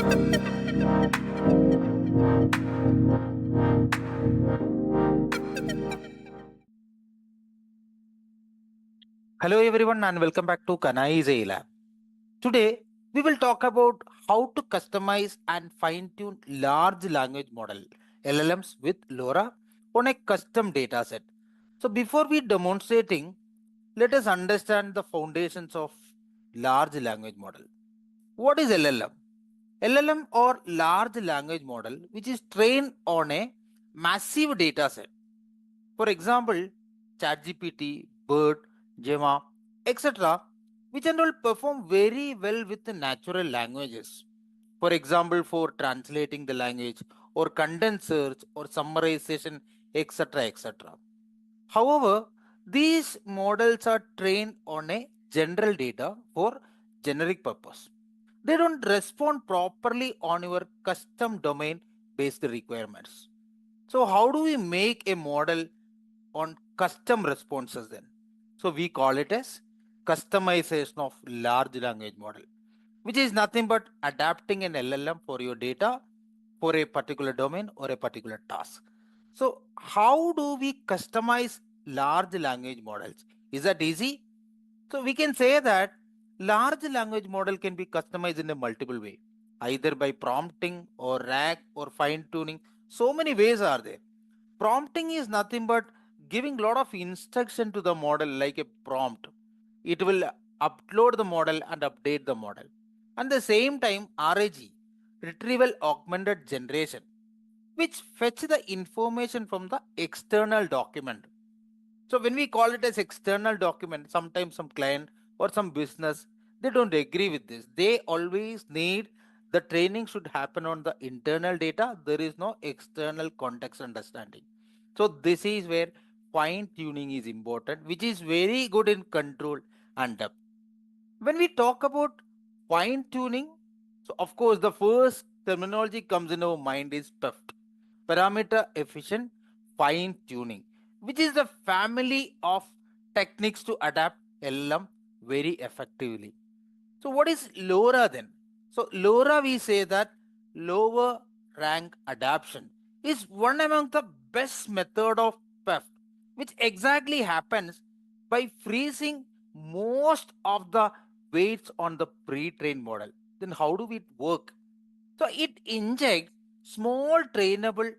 Hello everyone and welcome back to Kanayi's AI Lab. Today we will talk about how to customize and fine-tune large language model LLMs with LoRA on a custom dataset. So before we demonstrating, let us understand the foundations of large language model. What is LLM? LLM or large language model which is trained on a massive dataset. For example, ChatGPT, Bird, Gemma, etc., which and all perform very well with the natural languages. For example, for translating the language or content search or summarization, etc., etc. However, these models are trained on a general data for generic purpose. They don't respond properly on your custom domain based requirements. So how do we make a model on custom responses then? So we call it as customization of large language model, which is nothing but adapting an LLM for your data for a particular domain or a particular task. So how do we customize large language models? Is that easy? So we can say that large language model can be customized in a multiple way, either by prompting or RAG or fine tuning. So many ways are there. Prompting is nothing but giving lot of instruction to the model like a prompt. It will upload the model and update the model. At the same time, RAG, retrieval augmented generation, which fetch the information from the external document. So when we call it as external document, sometimes some client or some business, they don't agree with this. They always need the training should happen on the internal data. There is no external context understanding. So this is where fine tuning is important, which is very good in control and depth. When we talk about fine tuning, so of course the first terminology comes in our mind is PEFT, parameter efficient fine tuning, which is the family of techniques to adapt LLM very effectively. So what is LoRA then? So LoRA, we say that lower rank adaptation is one among the best method of PEFT, which exactly happens by freezing most of the weights on the pre-trained model. Then how do it work? So it injects small trainable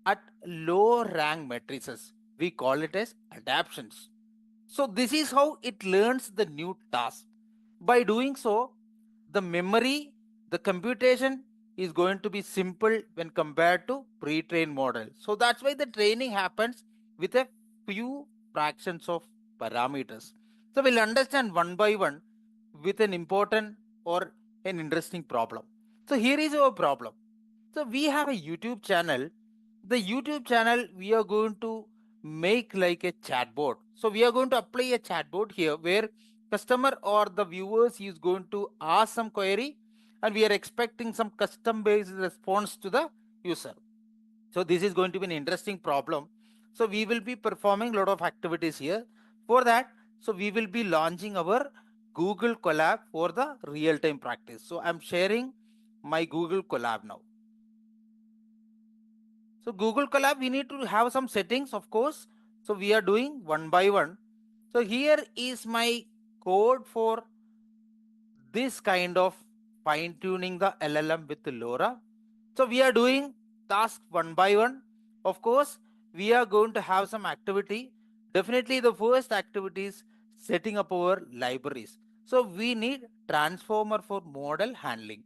at low rank matrices. We call it as adaptations. So this is how it learns the new task. By doing so, the memory, the computation is going to be simple when compared to pre-trained model. So that's why the training happens with a few fractions of parameters. So we'll understand one by one with an important or an interesting problem. So here is our problem. So we have a YouTube channel. The YouTube channel we are going to make like a chatbot. So we are going to apply a chatbot here where customer or the viewers is going to ask some query and we are expecting some custom based response to the user. So this is going to be an interesting problem. So we will be performing a lot of activities here. For that, so we will be launching our Google Colab for the real-time practice. So I'm sharing my Google Colab now. So Google Colab, we need to have some settings, of course. So we are doing one by one. So here is my code for this kind of fine tuning the LLM with LoRA. So we are doing task one by one. Of course, we are going to have some activity. Definitely the first activity is setting up our libraries. So we need transformer for model handling.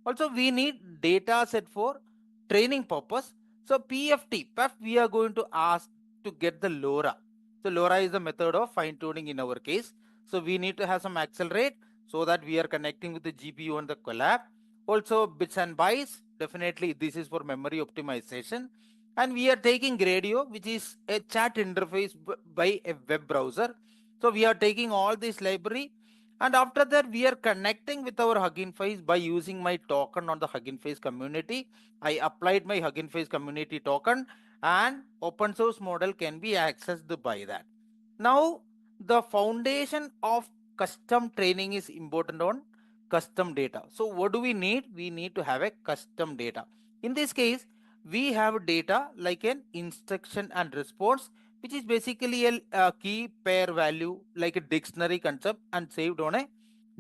Also we need data set for training purpose. So PEFT, we are going to ask to get the LoRA. So LoRA is the method of fine tuning in our case. So we need to have some accelerate so that we are connecting with the GPU and the Colab. Also bits and bytes, definitely this is for memory optimization. And we are taking Gradio, which is a chat interface by a web browser. So we are taking all this library. And after that, we are connecting with our Hugging Face by using my token on the Hugging Face community. I applied my Hugging Face community token and open source model can be accessed by that. Now, the foundation of custom training is important on custom data. So what do we need? We need to have a custom data. In this case, we have data like an instruction and response, which is basically a key pair value like a dictionary concept and saved on a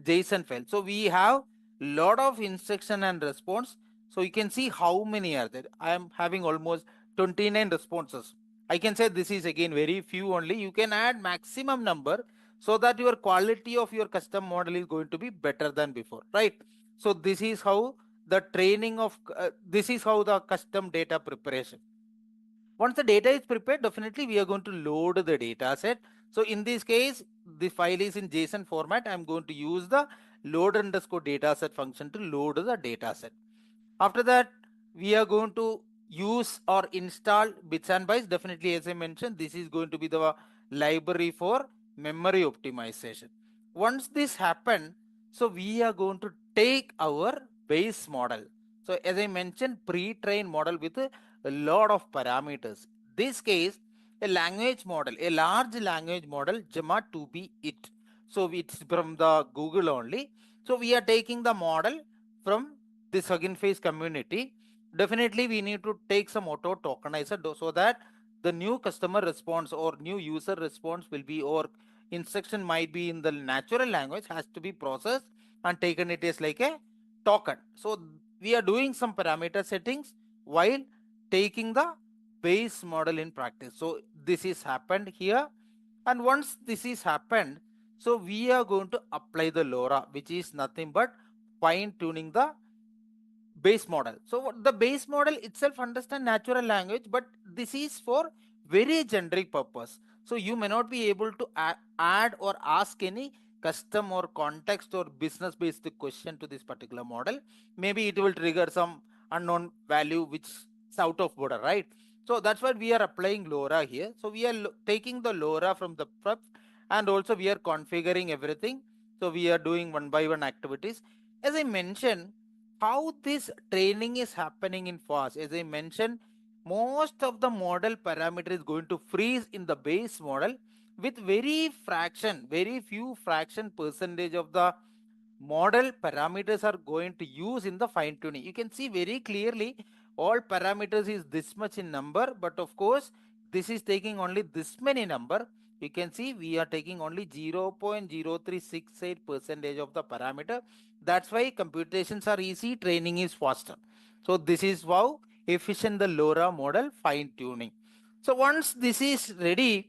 JSON file. So we have lot of instruction and response. So you can see how many are there. I am having almost 29 responses. I can say this is again very few only. You can add maximum number so that your quality of your custom model is going to be better than before, right? So this is how the training of this is how the custom data preparation. Once the data is prepared, definitely we are going to load the data set. So in this case, the file is in JSON format. I'm going to use the load underscore data set function to load the data set. After that, we are going to use or install bits and bytes. Definitely, as I mentioned, this is going to be the library for memory optimization. Once this happens, so we are going to take our base model. So as I mentioned, pre-trained model with a lot of parameters. This case, a language model, a large language model, Gemma to be it. So it's from the Google only. So we are taking the model from this Hugging Face community. Definitely we need to take some auto tokenizer so that the new customer response or new user response will be, or instruction might be in the natural language, has to be processed and taken it as like a token. So we are doing some parameter settings while taking the base model in practice. So this is happened here. And once this is happened, so we are going to apply the LoRA, which is nothing but fine tuning the base model. So the base model itself understand natural language, but this is for very generic purpose. So you may not be able to add or ask any custom or context or business based question to this particular model. Maybe it will trigger some unknown value which is out of border, right? So that's why we are applying LoRA here. So we are taking the LoRA from the prep, and also we are configuring everything. So we are doing one by one activities. As I mentioned, how this training is happening in fast. As I mentioned, most of the model parameter is going to freeze in the base model with very few fraction percentage of the model parameters are going to use in the fine tuning. You can see very clearly all parameters is this much in number, but of course this is taking only this many number. You can see we are taking only 0.0368 percentage of the parameter. That's why computations are easy, training is faster. So this is how efficient the LoRA model fine tuning. So once this is ready,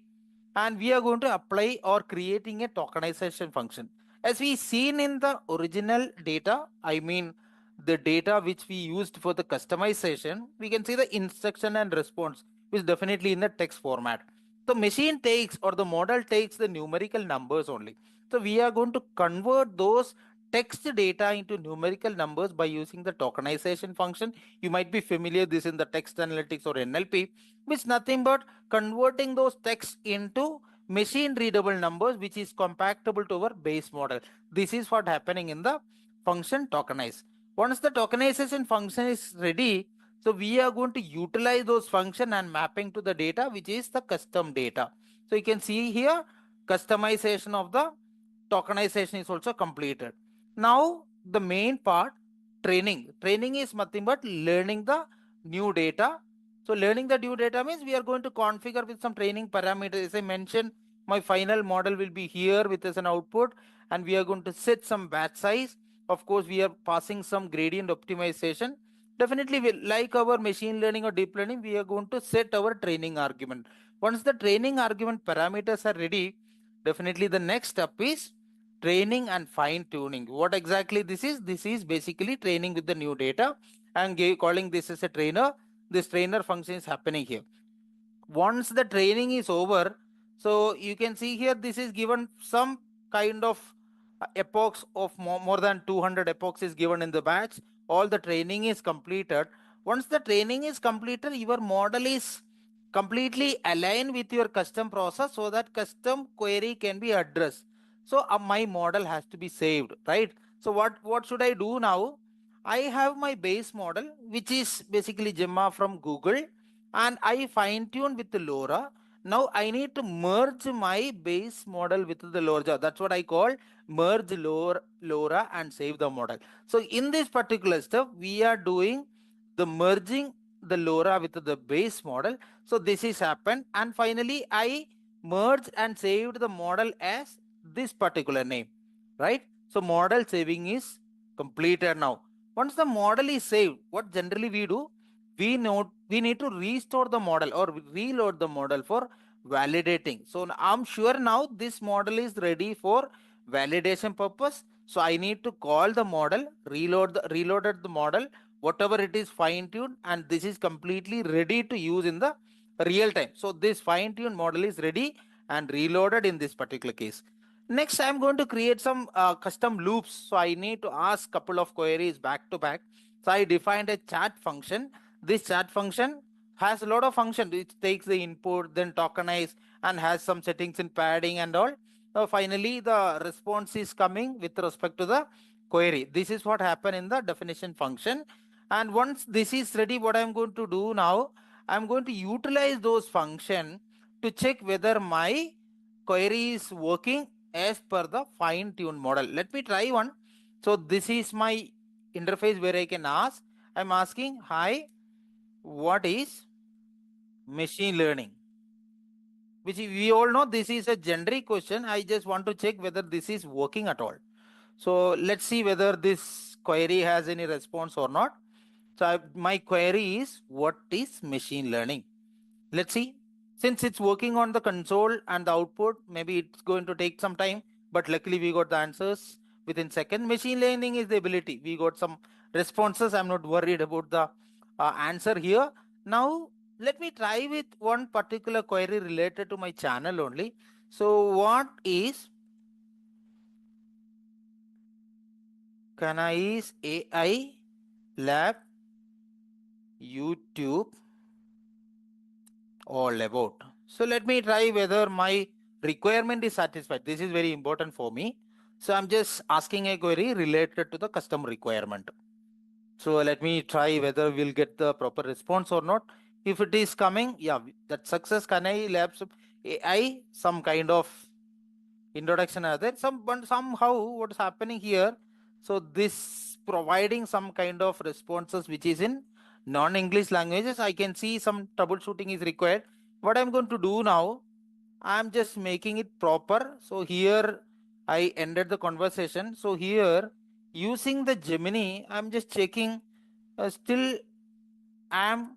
and we are going to apply or creating a tokenization function. As we seen in the original data, I mean the data which we used for the customization, we can see the instruction and response is definitely in the text format. The machine takes, or the model takes, the numerical numbers only. So we are going to convert those text data into numerical numbers by using the tokenization function. You might be familiar this in the text analytics or NLP, which nothing but converting those texts into machine readable numbers, which is compatible to our base model. This is what happening in the function tokenize. Once the tokenization function is ready, so we are going to utilize those function and mapping to the data, which is the custom data. So you can see here customization of the tokenization is also completed. Now the main part, training is nothing but learning the new data. So learning the new data means we are going to configure with some training parameters. As I mentioned, my final model will be here with as an output, and we are going to set some batch size. Of course, we are passing some gradient optimization. Definitely, like our machine learning or deep learning, we are going to set our training argument. Once the training argument parameters are ready, definitely the next step is training and fine tuning. What exactly this is? This is basically training with the new data. I'm calling this as a trainer. This trainer function is happening here. Once the training is over, so you can see here this is given some kind of epochs of more than 200 epochs is given in the batch. All the training is completed. Once the training is completed, your model is completely aligned with your custom process so that custom query can be addressed. So my model has to be saved, right? So what should I do now? I have my base model, which is basically Gemma from Google, and I fine tune with the LoRA. Now I need to merge my base model with the LoRA. That's what I call merge LoRa and save the model. So in this particular step, we are doing the merging the LoRa with the base model. So this is happened, and finally I merged and saved the model as this particular name, right? So model saving is completed now. Once the model is saved, what generally we do, we need to restore the model or reload the model for validating. So I'm sure now this model is ready for validation purpose. So I need to call the model, reloaded the model, whatever it is fine tuned, and this is completely ready to use in the real time. So this fine tuned model is ready and reloaded in this particular case. Next, I'm going to create some custom loops. So I need to ask couple of queries back to back. So I defined a chat function. This chat function has a lot of function. It takes the input, then tokenize, and has some settings in padding and all. So finally, the response is coming with respect to the query. This is what happened in the definition function. And once this is ready, what I'm going to do now, I'm going to utilize those function to check whether my query is working as per the fine-tuned model. Let me try one. So this is my interface where I can ask. I'm asking, hi, what is machine learning? Which we all know this is a generic question. I just want to check whether this is working at all. So let's see whether this query has any response or not. So my query is, what is machine learning? Let's see. Since it's working on the console and the output, maybe it's going to take some time, but luckily we got the answers within second. Machine learning is the ability. We got some responses. I'm not worried about the answer here. Now, let me try with one particular query related to my channel only. So what is Kanayi's AI lab YouTube all about? So let me try whether my requirement is satisfied. This is very important for me. So I'm just asking a query related to the custom requirement. So let me try whether we'll get the proper response or not. If it is coming, yeah, that success Kanayi Labs AI, some kind of introduction are there. But somehow what's happening here? So this providing some kind of responses which is in non-English languages. I can see some troubleshooting is required. What I'm going to do now, I'm just making it proper. So here I ended the conversation. So here using the Gemini, I'm just checking. Still I'm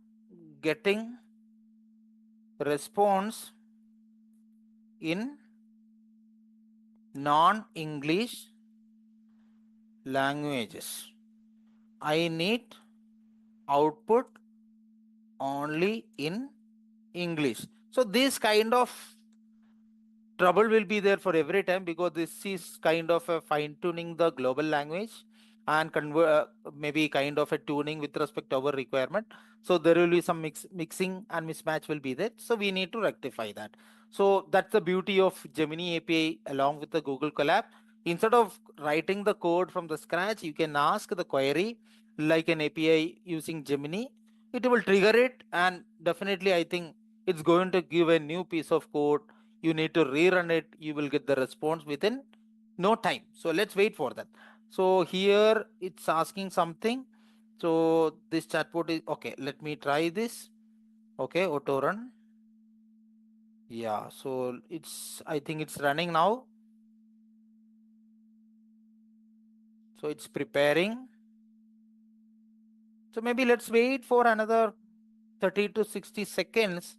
getting response in non-English languages. I need output only in English. So this kind of trouble will be there for every time, because this is kind of a fine tuning the global language and convert maybe kind of a tuning with respect to our requirement. So there will be some mixing and mismatch will be there. So we need to rectify that. So that's the beauty of Gemini API along with the Google Colab. Instead of writing the code from the scratch, you can ask the query like an API using Gemini. It will trigger it, and definitely I think it's going to give a new piece of code. You need to rerun it. You will get the response within no time. So let's wait for that. So here it's asking something. So this chatbot is okay. Let me try this. Okay, auto run. Yeah, so I think it's running now. So it's preparing. So maybe let's wait for another 30 to 60 seconds.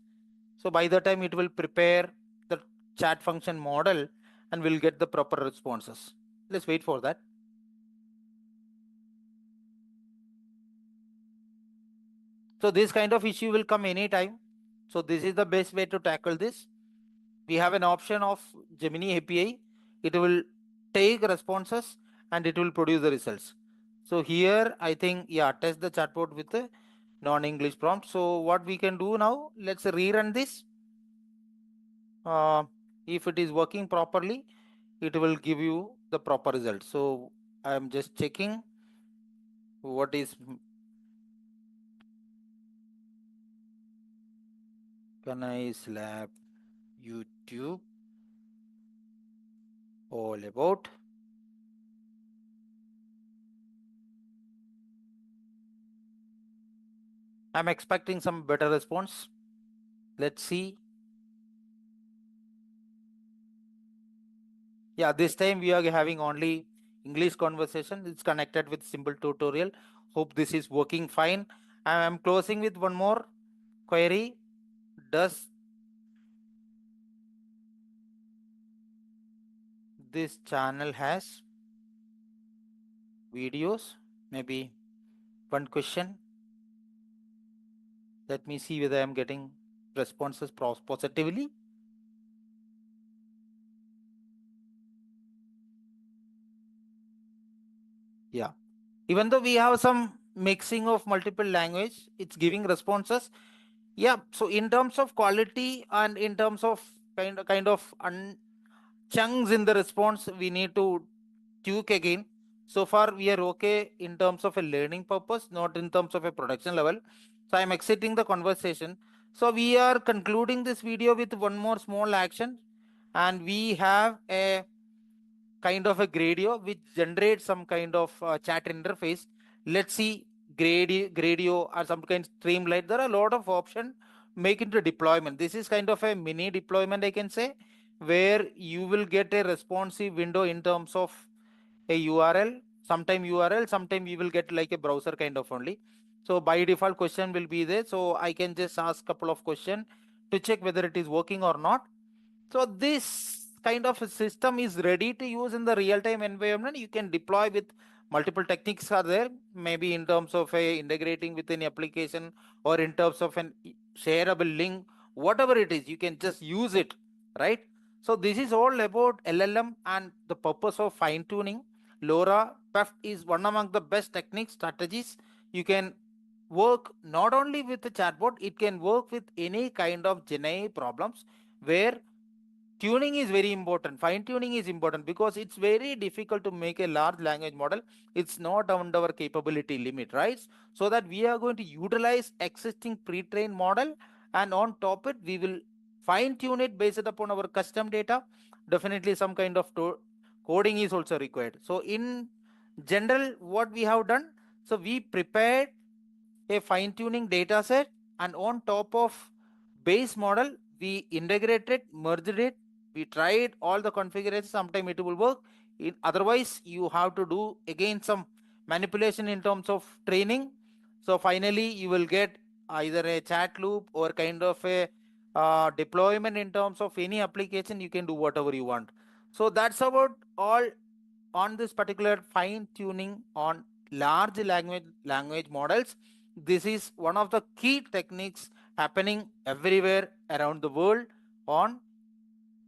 So by the time it will prepare the chat function model and we'll get the proper responses. Let's wait for that. So this kind of issue will come anytime. So this is the best way to tackle this. We have an option of Gemini API. It will take responses and it will produce the results. So here I think, yeah, test the chatbot with a non-English prompt. So what we can do now, let's rerun this. If it is working properly, it will give you the proper result. So I'm just checking what is Kanayi's lab YouTube all about. I'm expecting some better response. Let's see. Yeah, this time we are having only English conversation. It's connected with simple tutorial. Hope this is working fine. I'm closing with one more query. Does this channel has videos? Maybe one question. Let me see whether I'm getting responses positively. Yeah. Even though we have some mixing of multiple language, it's giving responses. Yeah. So in terms of quality and in terms of kind of chunks in the response, we need to tweak again. So far, we are okay in terms of a learning purpose, not in terms of a production level. So I'm exiting the conversation. So we are concluding this video with one more small action, and we have a kind of a Gradio which generates some kind of chat interface. Let's see Gradio or some kind of Streamlight. There are a lot of options make into deployment. This is kind of a mini deployment, I can say, where you will get a responsive window in terms of a URL. Sometime we will get like a browser kind of only. So by default question will be there. So I can just ask couple of questions to check whether it is working or not. So this kind of a system is ready to use in the real-time environment. You can deploy with multiple techniques are there, maybe in terms of integrating with any application or in terms of an shareable link, whatever it is, you can just use it, right? So this is all about LLM and the purpose of fine tuning. LoRa PEF is one among the best techniques strategies. You can work not only with the chatbot, it can work with any kind of Gemini problems where tuning is very important. Fine tuning is important because it's very difficult to make a large language model. It's not under our capability limit, right? So that we are going to utilize existing pre-trained model, and on top it we will fine tune it based upon our custom data. Definitely some kind of coding is also required. So in general, what we have done, so we prepared a fine tuning data set, and on top of base model we integrated, merged it, we tried all the configurations. Sometime it will work, otherwise you have to do again some manipulation in terms of training. So finally you will get either a chat loop or kind of a deployment in terms of any application. You can do whatever you want. So that's about all on this particular fine tuning on large language models. This is one of the key techniques happening everywhere around the world on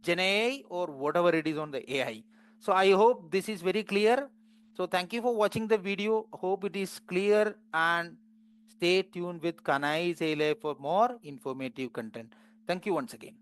Gen AI or whatever it is on the AI. So I hope this is very clear. So thank you for watching the video. Hope it is clear, and stay tuned with Kanayi's AI for more informative content. Thank you once again.